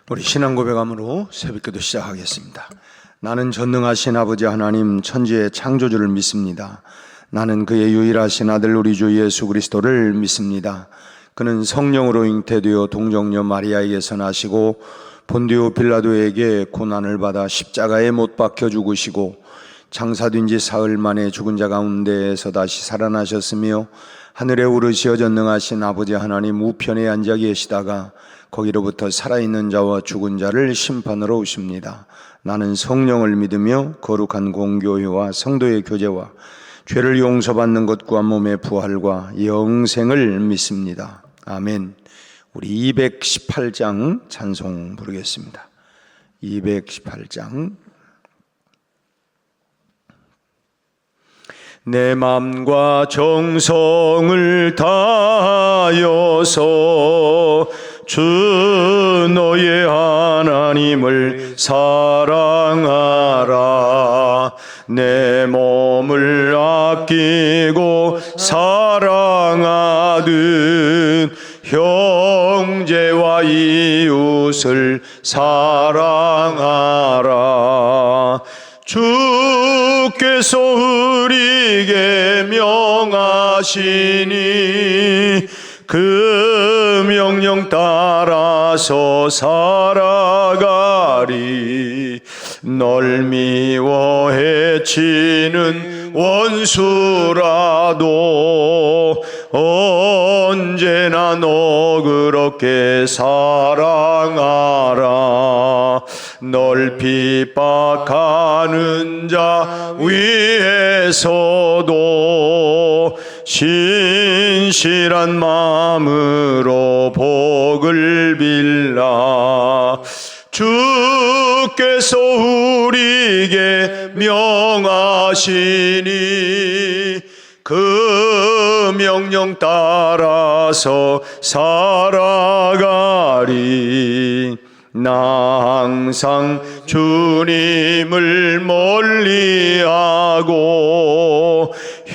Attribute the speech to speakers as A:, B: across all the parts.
A: 우리 신앙 고백함으로 새벽기도 시작하겠습니다. 나는 전능하신 아버지 하나님 천지의 창조주를 믿습니다. 나는 그의 유일하신 아들 우리 주 예수 그리스도를 믿습니다. 그는 성령으로 잉태되어 동정녀 마리아에게서 나시고 본디오 빌라도에게 고난을 받아 십자가에 못 박혀 죽으시고 장사된 지 사흘 만에 죽은 자 가운데에서 다시 살아나셨으며 하늘에 오르시어 전능하신 아버지 하나님 우편에 앉아 계시다가 거기로부터 살아있는 자와 죽은 자를 심판하러 오십니다. 나는 성령을 믿으며 거룩한 공교회와 성도의 교제와 죄를 용서받는 것과 몸의 부활과 영생을 믿습니다. 아멘. 우리 218장 찬송 부르겠습니다. 218장. 내 맘과 정성을 다하여서 주 너의 하나님을 사랑하라. 내 몸을 아끼고 사랑하듯 형제와 이웃을 사랑하라. 주께서 우리에게 명하시니 그 명령 따라서 살아가리. 널 미워 해치는 원수라도 언제나 너 그렇게 사랑하라. 널 핍박하는 자 위에서도 신실한 마음으로 복을 빌라. 주께서 우리에게 명하시니 그 명령 따라서 살아가리. 나 항상 주님을 멀리하고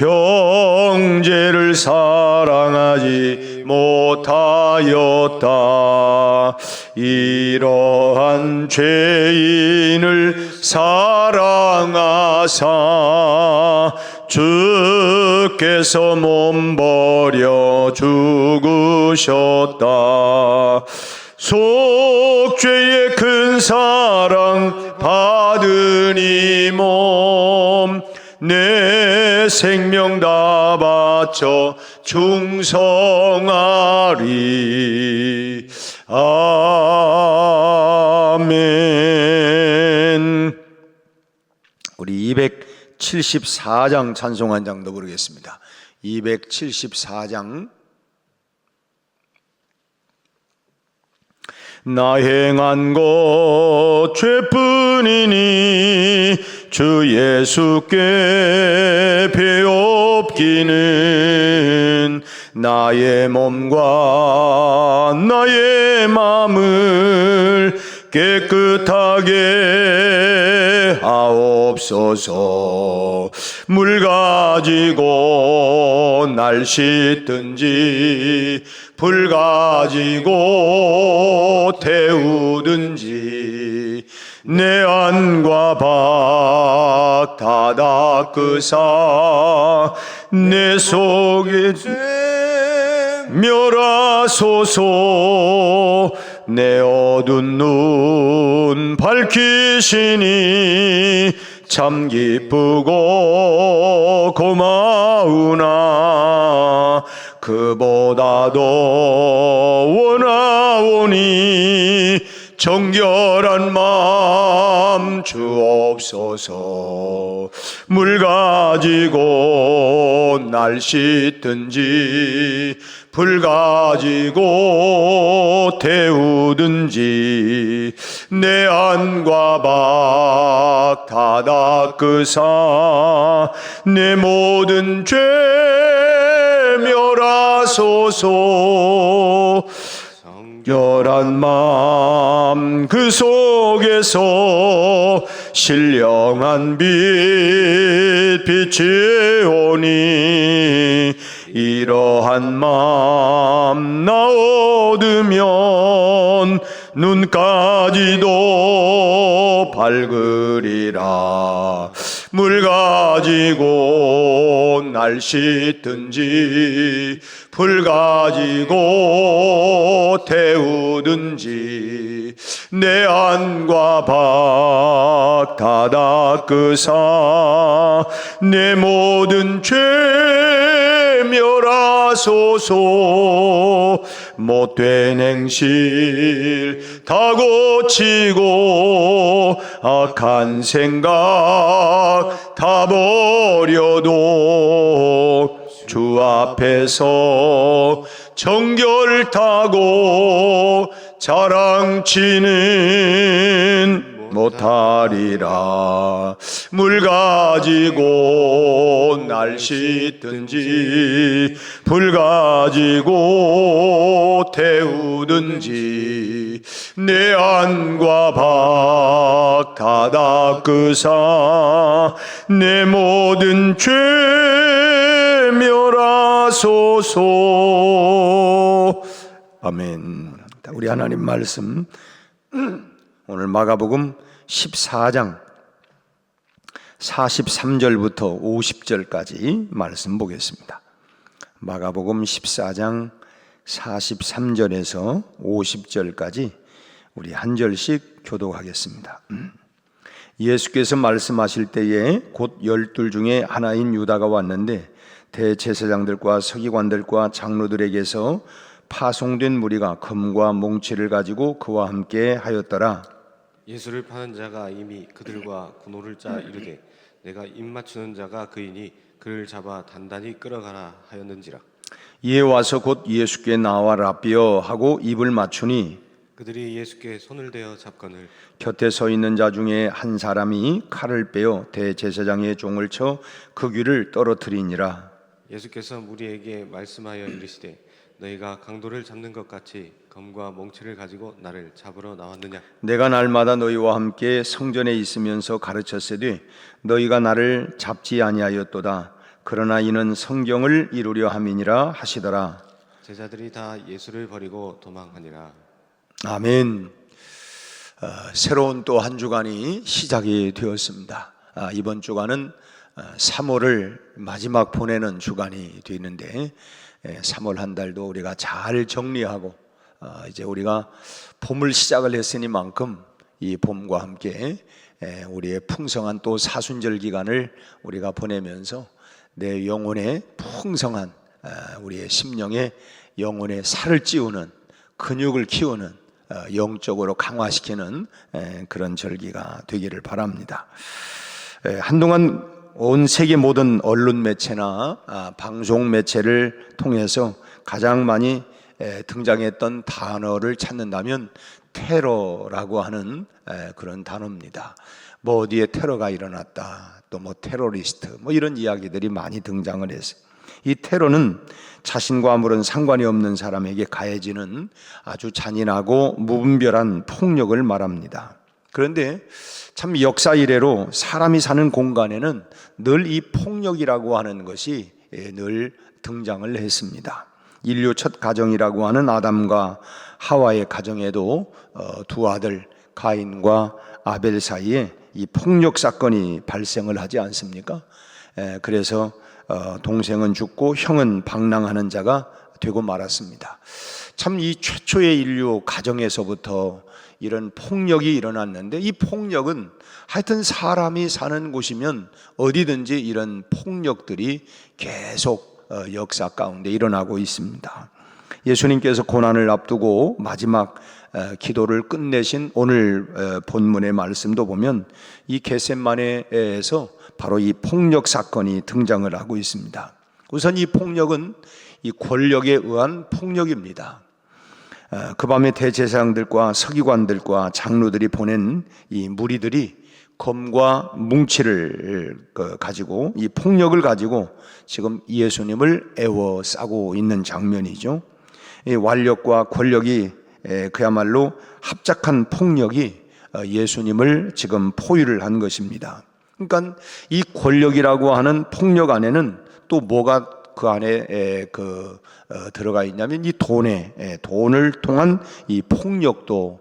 A: 형제를 사랑하지 못하였다. 이러한 죄인을 사랑하사 주께서 몸버려 죽으셨다. 속죄의 큰 사랑 받은 이 몸 내 생명 다 바쳐 충성하리. 아멘. 우리 274장 찬송 한 장 더 부르겠습니다. 274장. 나 행한 것 죄뿐이니 주 예수께 배옵기는 나의 몸과 나의 마음을 깨끗하게 하옵소서. 물 가지고 날 씻든지 불 가지고 태우든지 내 안과 밖 다 닦으사 내 속에 죄 멸하소서. 내 어두운 눈 밝히시니 참 기쁘고 고마우나 그보다도 원하오니 정결한 마음 주옵소서. 물 가지고 날 씻든지 불 가지고 태우든지 내 안과 밖 다 닦으사 내 모든 죄 멸하소서. 정결한 마음 그 속에서 신령한 빛 빛이 오니 이러한 마음 나 얻으면 눈까지도 밝으리라. 물 가지고 날 씻든지 불 가지고 태우든지 내 안과 밖 다 닦으사 내 모든 죄 멸하소서. 못된 행실 다 고치고 악한 생각 다 버려도 주 앞에서 정결타고 자랑치는 못하리라. 물 가지고 날 씻든지 불 가지고 태우든지 내 안과 밖 다 닦으사 내 모든 죄 멸하소서. 아멘. 우리 하나님 말씀 오늘 마가복음 14장 43절부터 50절까지 말씀 보겠습니다. 마가복음 14장 43절에서 50절까지 우리 한 절씩 교독하겠습니다. 예수께서 말씀하실 때에 곧 12 중에 하나인 유다가 왔는데 대제사장들과 서기관들과 장로들에게서 파송된 무리가 금과 몽치를 가지고 그와 함께 하였더라.
B: 예수를 파는 자가 이미 그들과 군호를 짜 이르되 내가 입 맞추는 자가 그이니 그를 잡아 단단히 끌어가라 하였는지라.
A: 이에 와서 곧 예수께 나와 라삐어 하고 입을 맞추니
B: 그들이 예수께 손을 대어 잡거늘
A: 곁에 서 있는 자 중에 한 사람이 칼을 빼어 대제사장의 종을 쳐 그 귀를 떨어뜨리니라.
B: 예수께서 무리에게 말씀하여 이르시되 너희가 강도를 잡는 것 같이 검과 몽치를 가지고 나를 잡으러 나왔느냐.
A: 내가 날마다 너희와 함께 성전에 있으면서 가르쳤으되 너희가 나를 잡지 아니하였도다. 그러나 이는 성경을 이루려 함이니라 하시더라.
B: 제자들이 다 예수를 버리고 도망하니라.
A: 아멘. 새로운 또 한 주간이 시작이 되었습니다. 이번 주간은 3월을 마지막 보내는 주간이 되는데 3월 한 달도 우리가 잘 정리하고 이제 우리가 봄을 시작을 했으니만큼 이 봄과 함께 우리의 풍성한 또 사순절 기간을 우리가 보내면서 내 영혼의 풍성한 우리의 심령의 영혼의 살을 찌우는 근육을 키우는 영적으로 강화시키는 그런 절기가 되기를 바랍니다. 한동안 온 세계 모든 언론 매체나 방송 매체를 통해서 가장 많이 등장했던 단어를 찾는다면 테러라고 하는 그런 단어입니다. 뭐 어디에 테러가 일어났다, 또 뭐 테러리스트, 뭐 이런 이야기들이 많이 등장을 했어요. 이 테러는 자신과 아무런 상관이 없는 사람에게 가해지는 아주 잔인하고 무분별한 폭력을 말합니다. 그런데 참 역사 이래로 사람이 사는 공간에는 늘 이 폭력이라고 하는 것이 늘 등장을 했습니다. 인류 첫 가정이라고 하는 아담과 하와의 가정에도 두 아들 가인과 아벨 사이에 이 폭력 사건이 발생을 하지 않습니까? 그래서 동생은 죽고 형은 방랑하는 자가 되고 말았습니다. 참 이 최초의 인류 가정에서부터 이런 폭력이 일어났는데 이 폭력은 하여튼 사람이 사는 곳이면 어디든지 이런 폭력들이 계속 역사 가운데 일어나고 있습니다. 예수님께서 고난을 앞두고 마지막 기도를 끝내신 오늘 본문의 말씀도 보면 이 겟세마네에서 바로 이 폭력 사건이 등장을 하고 있습니다. 우선 이 폭력은 이 권력에 의한 폭력입니다. 그 밤에 대제사장들과 서기관들과 장로들이 보낸 이 무리들이 검과 뭉치를 가지고 이 폭력을 가지고 지금 예수님을 애워싸고 있는 장면이죠. 이 완력과 권력이 그야말로 합작한 폭력이 예수님을 지금 포위를 한 것입니다. 그러니까 이 권력이라고 하는 폭력 안에는 또 뭐가 그 안에 들어가 있냐면 이 돈을 통한 이 폭력도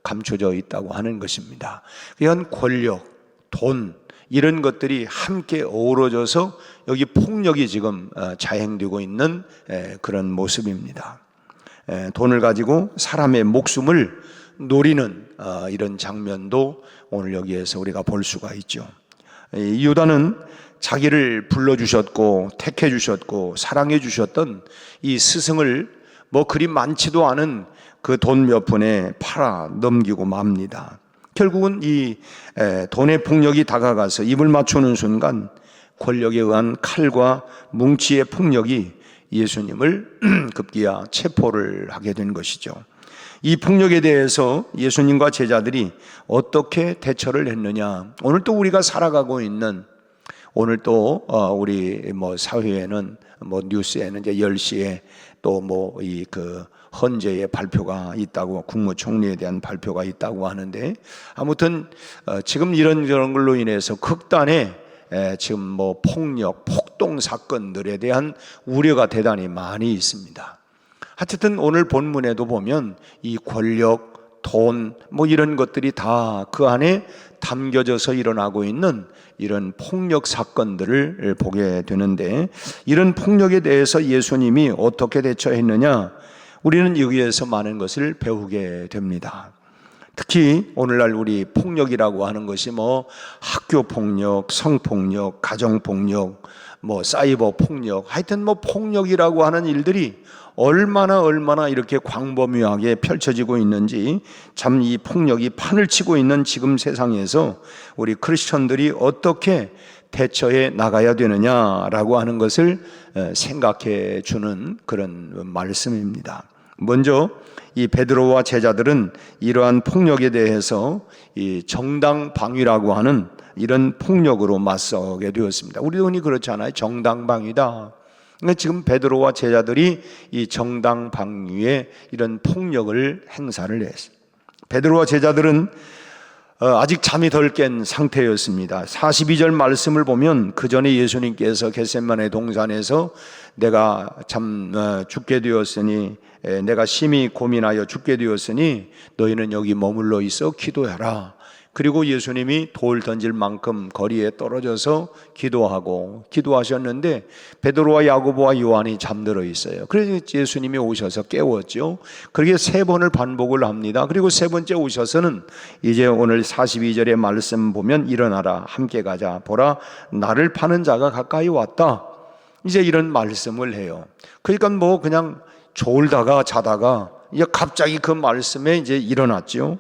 A: 감춰져 있다고 하는 것입니다. 이런 권력, 돈 이런 것들이 함께 어우러져서 여기 폭력이 지금 자행되고 있는 그런 모습입니다. 돈을 가지고 사람의 목숨을 노리는 이런 장면도 오늘 여기에서 우리가 볼 수가 있죠. 유다는 자기를 불러주셨고 택해 주셨고 사랑해 주셨던 이 스승을 뭐 그리 많지도 않은 그 돈 몇 푼에 팔아 넘기고 맙니다. 결국은 이 돈의 폭력이 다가가서 입을 맞추는 순간 권력에 의한 칼과 뭉치의 폭력이 예수님을 급기야 체포를 하게 된 것이죠. 이 폭력에 대해서 예수님과 제자들이 어떻게 대처를 했느냐. 오늘 또 우리가 살아가고 있는 오늘 또 우리 뭐 사회에는 뭐 뉴스에는 이제 10시에 또 뭐 이 그 헌재의 발표가 있다고 국무총리에 대한 발표가 있다고 하는데 아무튼 지금 이런 걸로 인해서 극단의 지금 뭐 폭력, 폭동 사건들에 대한 우려가 대단히 많이 있습니다. 하여튼 오늘 본문에도 보면 이 권력, 돈 뭐 이런 것들이 다 그 안에 담겨져서 일어나고 있는 이런 폭력 사건들을 보게 되는데 이런 폭력에 대해서 예수님이 어떻게 대처했느냐 우리는 여기에서 많은 것을 배우게 됩니다. 특히 오늘날 우리 폭력이라고 하는 것이 뭐 학교 폭력, 성폭력, 가정 폭력, 뭐 사이버 폭력, 하여튼 뭐 폭력이라고 하는 일들이 얼마나 이렇게 광범위하게 펼쳐지고 있는지 참 이 폭력이 판을 치고 있는 지금 세상에서 우리 크리스천들이 어떻게 대처해 나가야 되느냐라고 하는 것을 생각해 주는 그런 말씀입니다. 먼저 이 베드로와 제자들은 이러한 폭력에 대해서 이 정당방위라고 하는 이런 폭력으로 맞서게 되었습니다. 우리도 흔히 그렇잖아요. 정당방위다. 그러니까 지금 베드로와 제자들이 이 정당방위에 이런 폭력을 행사를 했어요. 베드로와 제자들은 아직 잠이 덜 깬 상태였습니다. 42절 말씀을 보면 그 전에 예수님께서 겟세마네 동산에서 내가 죽게 되었으니 내가 심히 고민하여 죽게 되었으니 너희는 여기 머물러 있어 기도해라. 그리고 예수님이 돌 던질 만큼 거리에 떨어져서 기도하셨는데 베드로와 야고보와 요한이 잠들어 있어요. 그래서 예수님이 오셔서 깨웠죠. 그렇게 3번을 반복을 합니다. 그리고 3번째 오셔서는 이제 오늘 42절의 말씀 보면 일어나라 함께 가자 보라 나를 파는 자가 가까이 왔다. 이제 이런 말씀을 해요. 그러니까 뭐 그냥 졸다가 자다가 이제 갑자기 그 말씀에 이제 일어났죠.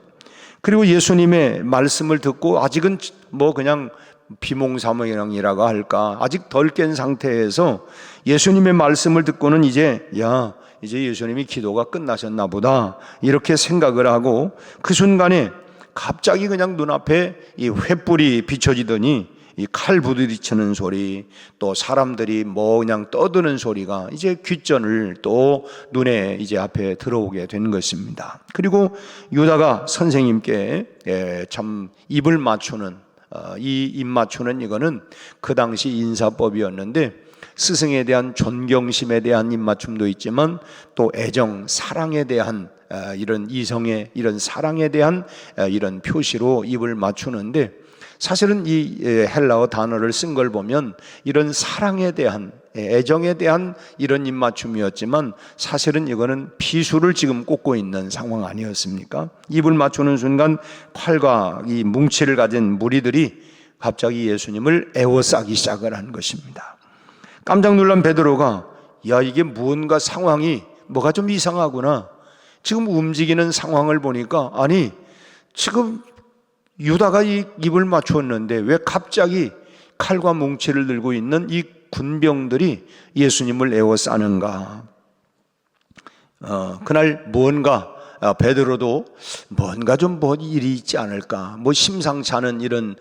A: 그리고 예수님의 말씀을 듣고 아직은 뭐 그냥 비몽사몽이라고 할까 아직 덜 깬 상태에서 예수님의 말씀을 듣고는 이제 예수님이 기도가 끝나셨나 보다 이렇게 생각을 하고 그 순간에 갑자기 그냥 눈앞에 이 횃불이 비춰지더니 이 칼 부딪히는 소리 또 사람들이 뭐 그냥 떠드는 소리가 이제 귓전을 또 눈에 이제 앞에 들어오게 된 것입니다. 그리고 유다가 선생님께 참 입을 맞추는 이 입 맞추는 이거는 그 당시 인사법이었는데 스승에 대한 존경심에 대한 입 맞춤도 있지만 또 애정, 사랑에 대한 이런 이성의 이런 사랑에 대한 이런 표시로 입을 맞추는데 사실은 이 헬라어 단어를 쓴 걸 보면 이런 사랑에 대한 애정에 대한 이런 입맞춤이었지만 사실은 이거는 비수를 지금 꽂고 있는 상황 아니었습니까? 입을 맞추는 순간 칼과 이 뭉치를 가진 무리들이 갑자기 예수님을 에워싸기 시작을 한 것입니다. 깜짝 놀란 베드로가 이게 무언가 상황이 뭐가 좀 이상하구나. 지금 움직이는 상황을 보니까 아니 지금 유다가 이 입을 맞췄는데 왜 갑자기 칼과 뭉치를 들고 있는 이 군병들이 예수님을 에워싸는가. 그날 뭔가 베드로도 뭔가 좀 뭐 일이 있지 않을까 뭐 심상치 않은 이런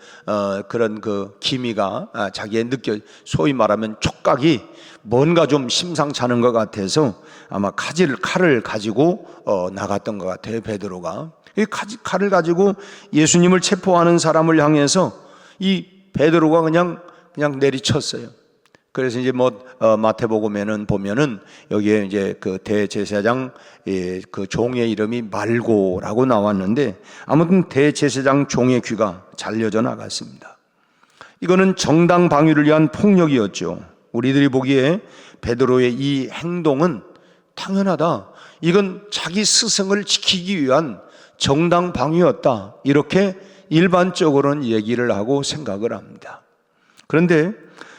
A: 그런 그 기미가 자기의 소위 말하면 촉각이 뭔가 좀 심상치 않은 것 같아서 아마 칼을 가지고 나갔던 것 같아요. 베드로가 이 칼을 가지고 예수님을 체포하는 사람을 향해서 이 베드로가 그냥 내리쳤어요. 그래서 이제 마태복음에는 보면은 여기에 이제 그 대제사장 그 종의 이름이 말고라고 나왔는데, 아무튼 대제사장 종의 귀가 잘려져 나갔습니다. 이거는 정당 방위를 위한 폭력이었죠. 우리들이 보기에 베드로의 이 행동은 당연하다, 이건 자기 스승을 지키기 위한 정당 방위였다, 이렇게 일반적으로는 얘기를 하고 생각을 합니다. 그런데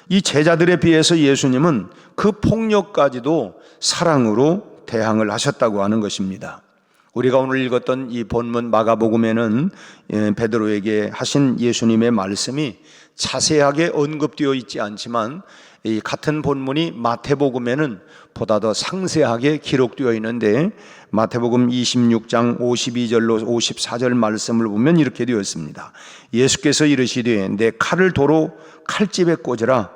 A: 이 제자들에 비해서 예수님은 그 폭력까지도 사랑으로 대항을 하셨다고 하는 것입니다. 우리가 오늘 읽었던 이 본문 마가복음에는 베드로에게 하신 예수님의 말씀이 자세하게 언급되어 있지 않지만, 이 같은 본문이 마태복음에는 보다 더 상세하게 기록되어 있는데, 마태복음 26장 52절로 54절 말씀을 보면 이렇게 되어 있습니다. 예수께서 이르시되 내 칼을 도로 칼집에 꽂으라.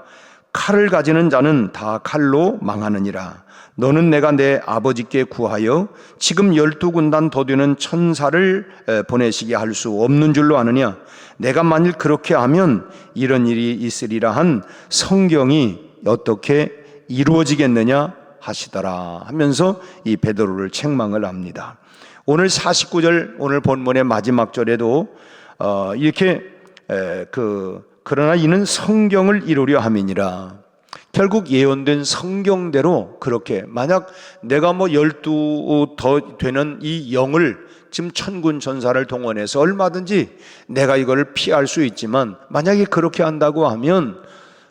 A: 칼을 가지는 자는 다 칼로 망하느니라. 너는 내가 내 아버지께 구하여 지금 12군단 더 되는 천사를 보내시게 할 수 없는 줄로 아느냐. 내가 만일 그렇게 하면 이런 일이 있으리라 한 성경이 어떻게 이루어지겠느냐 하시더라 하면서 이 베드로를 책망을 합니다. 오늘 49절 오늘 본문의 마지막 절에도 이렇게 그러나 이는 성경을 이루려 함이니라. 결국 예언된 성경대로 그렇게, 만약 내가 12 더 되는 이 영을 지금 천군 천사를 동원해서 얼마든지 내가 이걸 피할 수 있지만, 만약에 그렇게 한다고 하면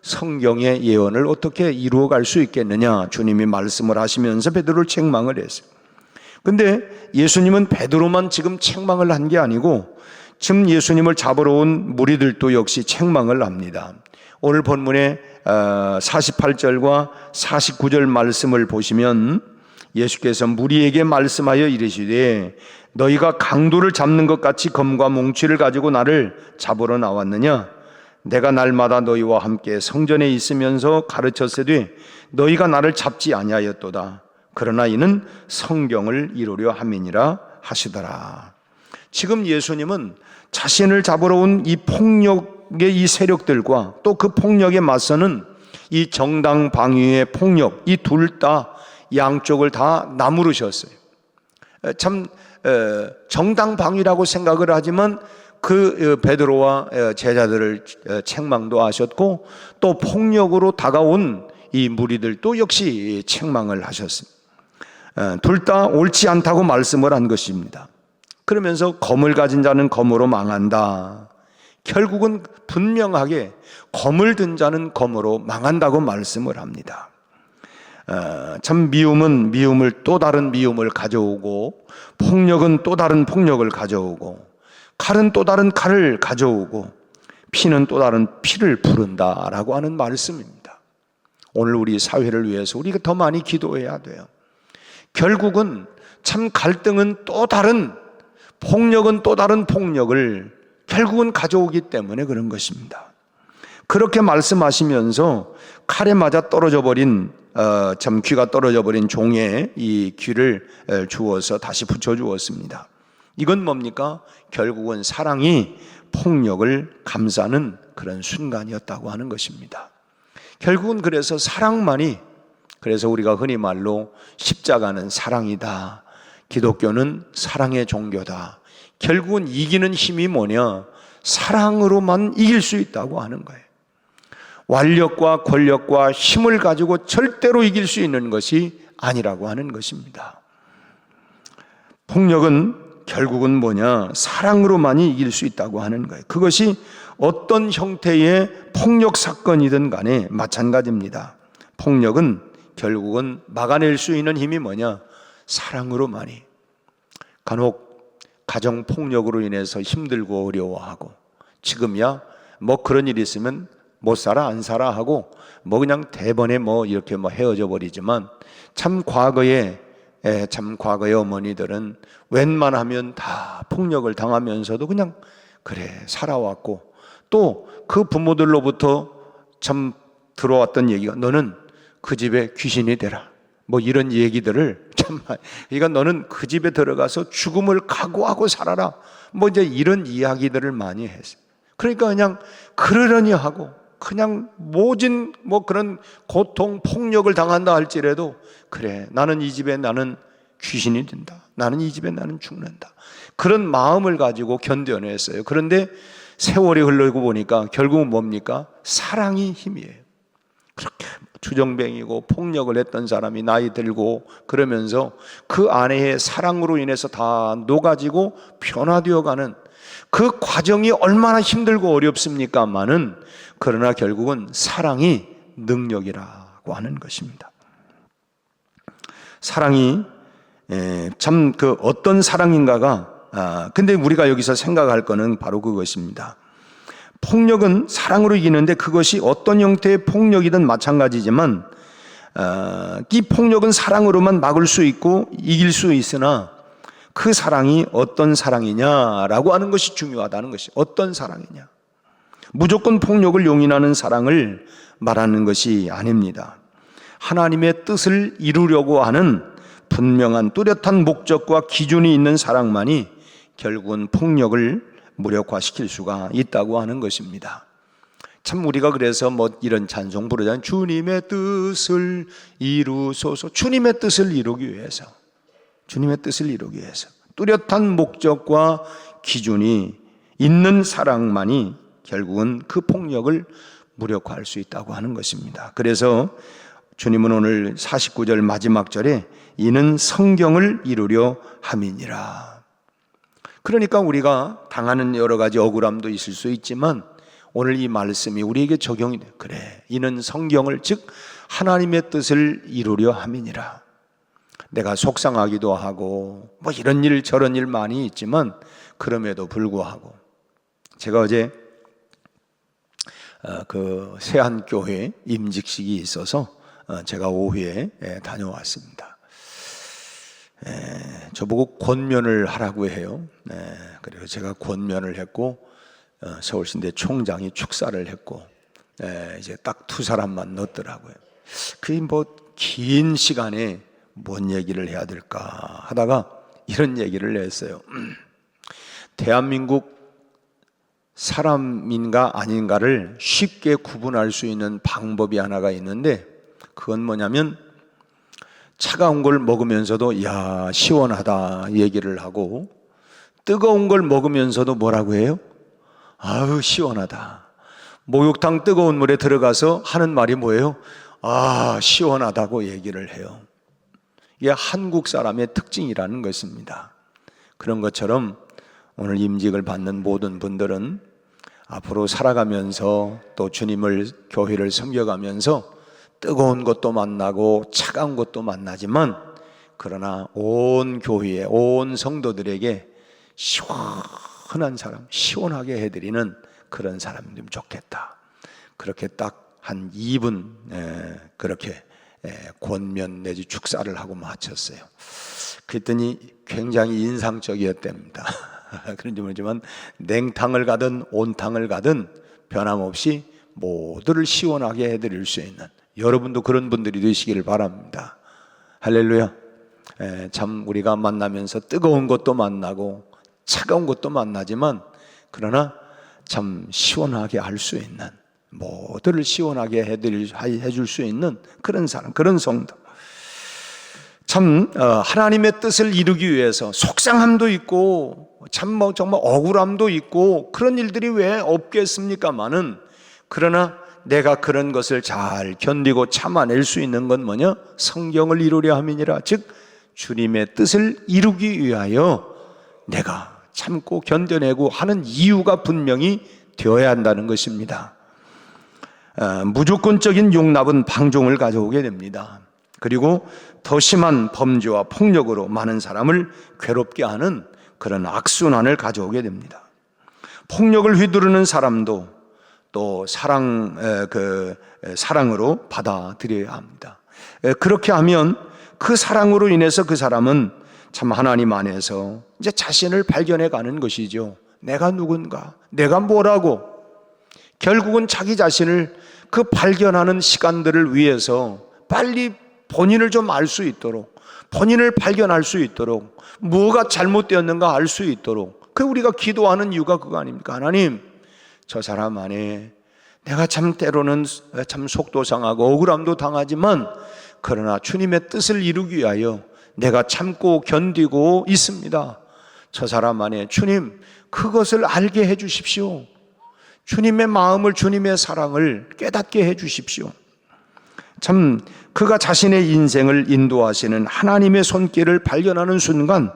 A: 성경의 예언을 어떻게 이루어갈 수 있겠느냐, 주님이 말씀을 하시면서 베드로를 책망을 했어요. 근데 예수님은 베드로만 지금 책망을 한 게 아니고 지금 예수님을 잡으러 온 무리들도 역시 책망을 합니다. 오늘 본문의 48절과 49절 말씀을 보시면 예수께서 무리에게 말씀하여 이르시되 너희가 강도를 잡는 것 같이 검과 뭉치를 가지고 나를 잡으러 나왔느냐? 내가 날마다 너희와 함께 성전에 있으면서 가르쳤으되 너희가 나를 잡지 아니하였도다. 그러나 이는 성경을 이루려 함이니라 하시더라. 지금 예수님은 자신을 잡으러 온 이 폭력의 이 세력들과 또 그 폭력에 맞서는 이 정당 방위의 폭력, 이 둘 다 양쪽을 다 나무르셨어요. 참 정당 방위라고 생각을 하지만 그 베드로와 제자들을 책망도 하셨고, 또 폭력으로 다가온 이 무리들도 역시 책망을 하셨습니다. 둘 다 옳지 않다고 말씀을 한 것입니다. 그러면서 검을 가진 자는 검으로 망한다. 결국은 분명하게 검을 든 자는 검으로 망한다고 말씀을 합니다. 참 미움은 미움을 또 다른 미움을 가져오고, 폭력은 또 다른 폭력을 가져오고, 칼은 또 다른 칼을 가져오고, 피는 또 다른 피를 부른다라고 하는 말씀입니다. 오늘 우리 사회를 위해서 우리가 더 많이 기도해야 돼요. 결국은 참 갈등은 또 다른, 폭력은 또 다른 폭력을 결국은 가져오기 때문에 그런 것입니다. 그렇게 말씀하시면서 칼에 맞아 떨어져 버린 참 귀가 떨어져 버린 종의 이 귀를 주어서 다시 붙여 주었습니다. 이건 뭡니까? 결국은 사랑이 폭력을 감싸는 그런 순간이었다고 하는 것입니다. 결국은 그래서 사랑만이, 그래서 우리가 흔히 말로 십자가는 사랑이다, 기독교는 사랑의 종교다, 결국은 이기는 힘이 뭐냐? 사랑으로만 이길 수 있다고 하는 거예요. 완력과 권력과 힘을 가지고 절대로 이길 수 있는 것이 아니라고 하는 것입니다. 폭력은 결국은 뭐냐? 사랑으로만이 이길 수 있다고 하는 거예요. 그것이 어떤 형태의 폭력 사건이든 간에 마찬가지입니다. 폭력은 결국은 막아낼 수 있는 힘이 뭐냐? 사랑으로만이. 간혹 가정폭력으로 인해서 힘들고 어려워하고, 지금이야 그런 일이 있으면 못 살아 안 살아 하고 그냥 대번에 이렇게 헤어져 버리지만, 참 과거의 어머니들은 웬만하면 다 폭력을 당하면서도 그냥 그래 살아왔고, 또 그 부모들로부터 참 들어왔던 얘기가 너는 그 집에 귀신이 되라, 이런 얘기들을 그러니까 너는 그 집에 들어가서 죽음을 각오하고 살아라, 이제 이런 이야기들을 많이 했어요. 그러니까 그냥 그러려니 하고 그냥 모진 그런 고통, 폭력을 당한다 할지라도 그래, 나는 이 집에 나는 귀신이 된다, 나는 이 집에 나는 죽는다, 그런 마음을 가지고 견뎌냈어요. 그런데 세월이 흐르고 보니까 결국은 뭡니까? 사랑이 힘이에요. 그렇게 주정뱅이고 폭력을 했던 사람이 나이 들고 그러면서 그 아내의 사랑으로 인해서 다 녹아지고 변화되어가는 그 과정이 얼마나 힘들고 어렵습니까마는, 그러나 결국은 사랑이 능력이라고 하는 것입니다. 사랑이 참 그 어떤 사랑인가가 근데 우리가 여기서 생각할 거는 바로 그것입니다. 폭력은 사랑으로 이기는데 그것이 어떤 형태의 폭력이든 마찬가지지만 이 폭력은 사랑으로만 막을 수 있고 이길 수 있으나 그 사랑이 어떤 사랑이냐라고 하는 것이 중요하다는 것이, 어떤 사랑이냐. 무조건 폭력을 용인하는 사랑을 말하는 것이 아닙니다. 하나님의 뜻을 이루려고 하는 분명한 뚜렷한 목적과 기준이 있는 사랑만이 결국은 폭력을 무력화시킬 수가 있다고 하는 것입니다. 참 우리가 그래서 이런 찬송 부르잖아요. 주님의 뜻을 이루소서. 주님의 뜻을 이루기 위해서, 주님의 뜻을 이루기 위해서 뚜렷한 목적과 기준이 있는 사랑만이 결국은 그 폭력을 무력화할 수 있다고 하는 것입니다. 그래서 주님은 오늘 49절 마지막 절에 이는 성경을 이루려 함이니라. 그러니까 우리가 당하는 여러 가지 억울함도 있을 수 있지만 오늘 이 말씀이 우리에게 적용이 돼요. 그래, 이는 성경을, 즉 하나님의 뜻을 이루려 함이니라. 내가 속상하기도 하고 이런 일 저런 일 많이 있지만 그럼에도 불구하고 제가 어제 그 세안교회 임직식이 있어서 제가 오후에 다녀왔습니다. 저보고 권면을 하라고 해요. 그래서 제가 권면을 했고 서울시대 총장이 축사를 했고 이제 딱 두 사람만 넣었더라고요. 그게 긴 시간에 뭔 얘기를 해야 될까 하다가 이런 얘기를 했어요. 대한민국 사람인가 아닌가를 쉽게 구분할 수 있는 방법이 하나가 있는데 그건 뭐냐면 차가운 걸 먹으면서도 야 시원하다 얘기를 하고 뜨거운 걸 먹으면서도 뭐라고 해요? 아우 시원하다. 목욕탕 뜨거운 물에 들어가서 하는 말이 뭐예요? 아 시원하다고 얘기를 해요. 이게 한국 사람의 특징이라는 것입니다. 그런 것처럼 오늘 임직을 받는 모든 분들은 앞으로 살아가면서 또 주님을, 교회를 섬겨가면서 뜨거운 것도 만나고 차가운 것도 만나지만 그러나 온 교회에, 온 성도들에게 시원한 사람, 시원하게 해드리는 그런 사람이면 좋겠다. 그렇게 딱 한 2분 그렇게 권면 내지 축사를 하고 마쳤어요. 그랬더니 굉장히 인상적이었답니다. 그런지 모르지만 냉탕을 가든 온탕을 가든 변함없이 모두를 시원하게 해드릴 수 있는, 여러분도 그런 분들이 되시기를 바랍니다. 할렐루야. 참 우리가 만나면서 뜨거운 것도 만나고 차가운 것도 만나지만 그러나 참 시원하게 할 수 있는, 모두를 시원하게 해줄 수 있는 그런 사람, 그런 성도. 참 하나님의 뜻을 이루기 위해서 속상함도 있고 참 정말 억울함도 있고 그런 일들이 왜 없겠습니까마는, 그러나 내가 그런 것을 잘 견디고 참아낼 수 있는 건 뭐냐? 성경을 이루려 함이니라. 즉 주님의 뜻을 이루기 위하여 내가 참고 견뎌내고 하는 이유가 분명히 되어야 한다는 것입니다. 무조건적인 용납은 방종을 가져오게 됩니다. 그리고 더 심한 범죄와 폭력으로 많은 사람을 괴롭게 하는 그런 악순환을 가져오게 됩니다. 폭력을 휘두르는 사람도 또 사랑으로 받아들여야 합니다. 그렇게 하면 그 사랑으로 인해서 그 사람은 참 하나님 안에서 이제 자신을 발견해 가는 것이죠. 내가 누군가, 내가 뭐라고, 결국은 자기 자신을 그 발견하는 시간들을 위해서 빨리 본인을 좀 알 수 있도록, 본인을 발견할 수 있도록, 뭐가 잘못되었는가 알 수 있도록, 그 우리가 기도하는 이유가 그거 아닙니까? 하나님, 저 사람 안에 내가 참 때로는 참 속도 상하고 억울함도 당하지만 그러나 주님의 뜻을 이루기 위하여 내가 참고 견디고 있습니다. 저 사람 안에 주님 그것을 알게 해 주십시오. 주님의 마음을, 주님의 사랑을 깨닫게 해 주십시오. 참 그가 자신의 인생을 인도하시는 하나님의 손길을 발견하는 순간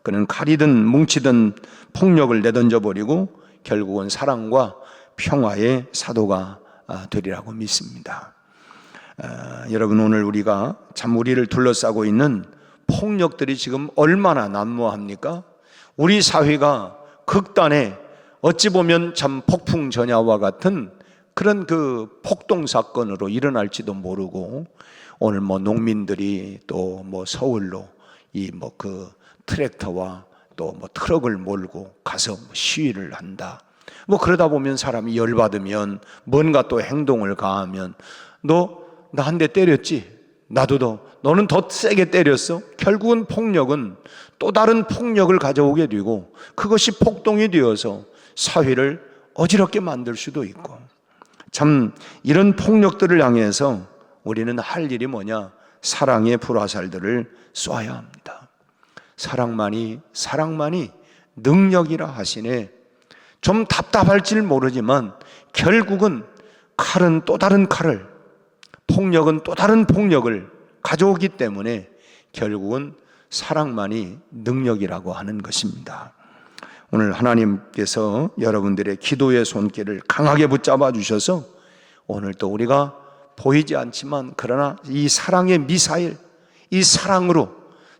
A: 그는 칼이든 뭉치든 폭력을 내던져 버리고 결국은 사랑과 평화의 사도가 되리라고 믿습니다. 여러분, 오늘 우리가 참 우리를 둘러싸고 있는 폭력들이 지금 얼마나 난무합니까? 우리 사회가 극단의 어찌 보면 참 폭풍 전야와 같은 그런 그 폭동 사건으로 일어날지도 모르고, 오늘 뭐 농민들이 또 뭐 서울로 이 뭐 그 트랙터와 또 뭐 트럭을 몰고 가서 시위를 한다. 뭐 그러다 보면 사람이 열받으면 뭔가 또 행동을 가하면 너 나 한 대 때렸지? 나도 너는 더 세게 때렸어? 결국은 폭력은 또 다른 폭력을 가져오게 되고 그것이 폭동이 되어서 사회를 어지럽게 만들 수도 있고, 참 이런 폭력들을 향해서 우리는 할 일이 뭐냐? 사랑의 불화살들을 쏘아야 합니다. 사랑만이 능력이라 하시네. 좀 답답할지 모르지만 결국은 칼은 또 다른 칼을, 폭력은 또 다른 폭력을 가져오기 때문에 결국은 사랑만이 능력이라고 하는 것입니다. 오늘 하나님께서 여러분들의 기도의 손길을 강하게 붙잡아 주셔서 오늘 또 우리가 보이지 않지만 그러나 이 사랑의 미사일, 이 사랑으로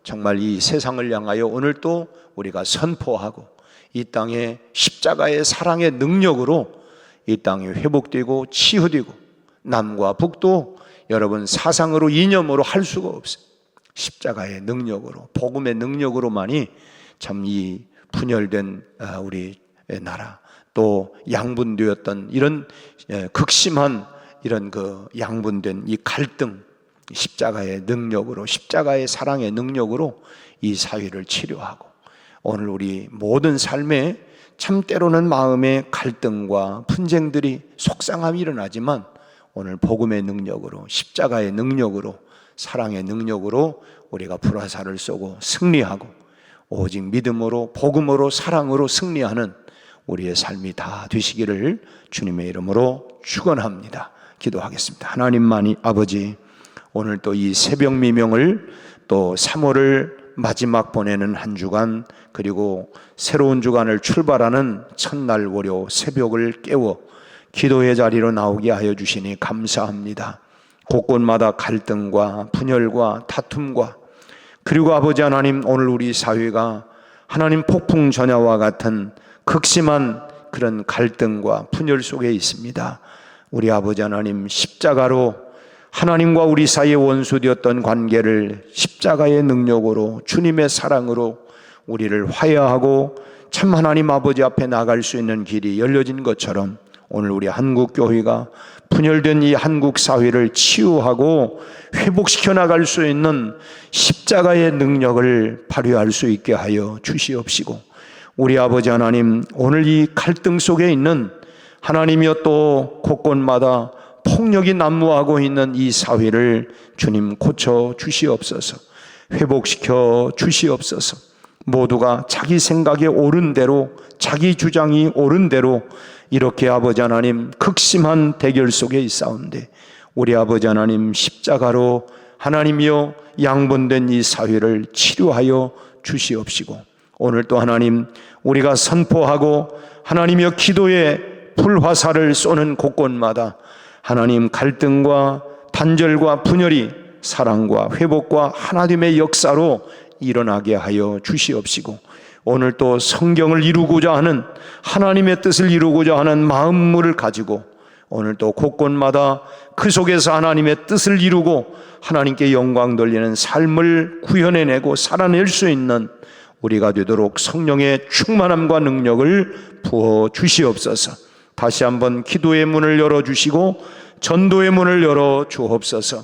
A: 정말 이 세상을 향하여 오늘 또 우리가 선포하고 이 땅에 십자가의 사랑의 능력으로 이 땅이 회복되고 치유되고 남과 북도 여러분 사상으로 이념으로 할 수가 없어요. 십자가의 능력으로, 복음의 능력으로만이 참 이 분열된 우리 나라, 또 양분되었던 이런 극심한 이런 그 양분된 이 갈등, 십자가의 능력으로, 십자가의 사랑의 능력으로 이 사회를 치료하고, 오늘 우리 모든 삶에 참 때로는 마음의 갈등과 분쟁들이, 속상함이 일어나지만 오늘 복음의 능력으로, 십자가의 능력으로, 사랑의 능력으로 우리가 불화살을 쏘고 승리하고 오직 믿음으로, 복음으로, 사랑으로 승리하는 우리의 삶이 다 되시기를 주님의 이름으로 축원합니다. 기도하겠습니다. 하나님만이 아버지, 오늘 또 이 새벽 미명을 또 3월을 마지막 보내는 한 주간, 그리고 새로운 주간을 출발하는 첫날 월요 새벽을 깨워 기도의 자리로 나오게 하여 주시니 감사합니다. 곳곳마다 갈등과 분열과 다툼과, 그리고 아버지 하나님, 오늘 우리 사회가 하나님 폭풍 전야와 같은 극심한 그런 갈등과 분열 속에 있습니다. 우리 아버지 하나님, 십자가로 하나님과 우리 사이의 원수되었던 관계를 십자가의 능력으로, 주님의 사랑으로 우리를 화해하고 참 하나님 아버지 앞에 나갈 수 있는 길이 열려진 것처럼 오늘 우리 한국교회가 분열된 이 한국 사회를 치유하고 회복시켜 나갈 수 있는 십자가의 능력을 발휘할 수 있게 하여 주시옵시고, 우리 아버지 하나님, 오늘 이 갈등 속에 있는 하나님이여 또 곳곳마다 폭력이 난무하고 있는 이 사회를 주님 고쳐 주시옵소서, 회복시켜 주시옵소서. 모두가 자기 생각에 옳은 대로, 자기 주장이 옳은 대로 이렇게 아버지 하나님 극심한 대결 속에 있사온데, 우리 아버지 하나님 십자가로 하나님이여 양분된 이 사회를 치료하여 주시옵시고, 오늘 또 하나님 우리가 선포하고 하나님이여 기도의 불화살을 쏘는 곳곳마다 하나님 갈등과 단절과 분열이 사랑과 회복과 하나님의 역사로 일어나게 하여 주시옵시고, 오늘 또 성경을 이루고자 하는, 하나님의 뜻을 이루고자 하는 마음을 가지고 오늘 또 곳곳마다 그 속에서 하나님의 뜻을 이루고 하나님께 영광 돌리는 삶을 구현해내고 살아낼 수 있는 우리가 되도록 성령의 충만함과 능력을 부어 주시옵소서. 다시 한번 기도의 문을 열어주시고 전도의 문을 열어 주옵소서.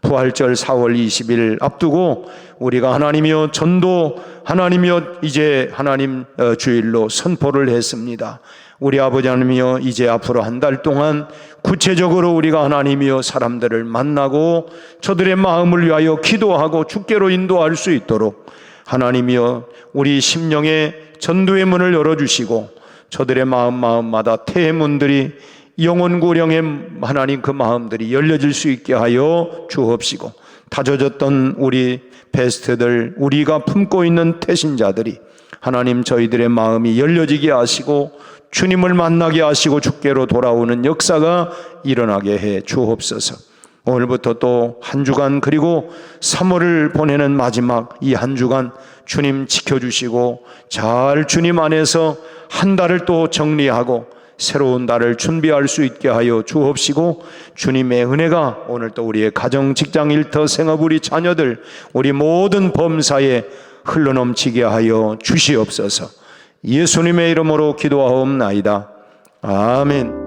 A: 부활절 4월 20일 앞두고 우리가 하나님이여 전도, 하나님이여 이제 하나님 주일로 선포를 했습니다. 우리 아버지 하나님이여 이제 앞으로 한 달 동안 구체적으로 우리가 하나님이여 사람들을 만나고 저들의 마음을 위하여 기도하고 주께로 인도할 수 있도록 하나님이여 우리 심령의 전도의 문을 열어주시고 저들의 마음마다 태의 문들이 영혼고령의 하나님 그 마음들이 열려질 수 있게 하여 주옵시고 다져졌던 우리 베스트들, 우리가 품고 있는 태신자들이 하나님 저희들의 마음이 열려지게 하시고 주님을 만나게 하시고 주께로 돌아오는 역사가 일어나게 해 주옵소서. 오늘부터 또 한 주간 그리고 3월을 보내는 마지막 이 한 주간 주님 지켜주시고 잘 주님 안에서 한 달을 또 정리하고 새로운 달을 준비할 수 있게 하여 주옵시고 주님의 은혜가 오늘 또 우리의 가정, 직장, 일터, 생업, 우리 자녀들, 우리 모든 범사에 흘러넘치게 하여 주시옵소서. 예수님의 이름으로 기도하옵나이다. 아멘.